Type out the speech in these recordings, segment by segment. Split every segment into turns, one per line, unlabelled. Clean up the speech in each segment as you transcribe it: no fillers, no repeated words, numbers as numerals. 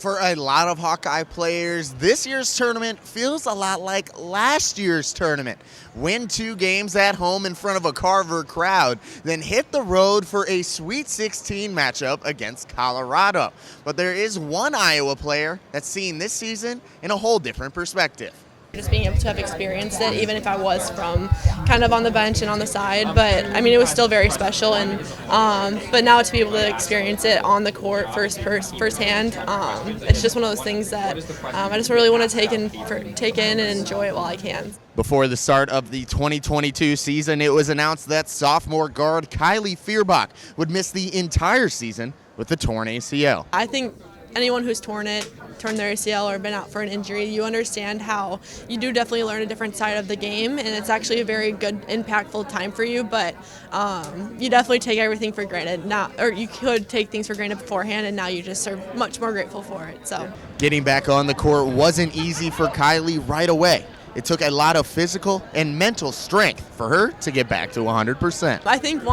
For a lot of Hawkeye players, this year's tournament feels a lot like last year's tournament. Win 2 games at home in front of a Carver crowd, then hit the road for a Sweet 16 matchup against Colorado. But there is one Iowa player that's seen this season in a whole different perspective.
Just being able to have experienced it, even if I was from kind of on the bench and on the side, but I mean it was still very special. And but now to be able to experience it on the court firsthand, it's just one of those things that I just really want to take in and enjoy it while I can.
Before the start of the 2022 season, it was announced that sophomore guard Kylie Feuerbach would miss the entire season with a torn ACL.
I think anyone who's torn their ACL or been out for an injury, you understand how you do definitely learn a different side of the game, and it's actually a very good, impactful time for you, but you definitely take everything for granted. Or you could take things for granted beforehand, and now you just are much more grateful for it. So,
getting back on the court wasn't easy for Kylie right away. It took a lot of physical and mental strength for her to get back to 100%.
I think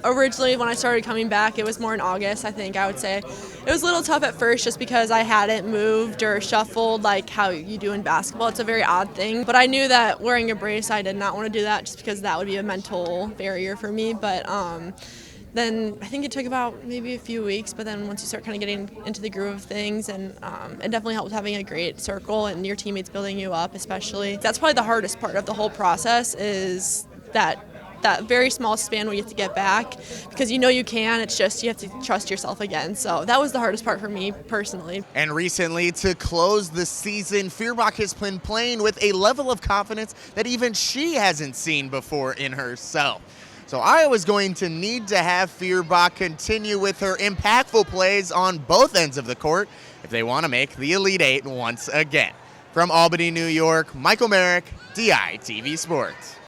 originally, when I started coming back, it was more in August, I would say. It was a little tough at first just because I hadn't moved or shuffled like how you do in basketball. It's a very odd thing. But I knew that wearing a brace, I did not want to do that just because that would be a mental barrier for me. But then I think it took about maybe a few weeks, but then once you start kind of getting into the groove of things, and it definitely helps having a great circle and your teammates building you up especially. That's probably the hardest part of the whole process, is that very small span where you have to get back, because you can, it's just you have to trust yourself again. So that was the hardest part for me personally.
And recently, to close the season, Feuerbach has been playing with a level of confidence that even she hasn't seen before in herself. So Iowa's going to need to have Feuerbach continue with her impactful plays on both ends of the court if they want to make the Elite Eight once again. From Albany, New York, Michael Merrick, DITV Sports.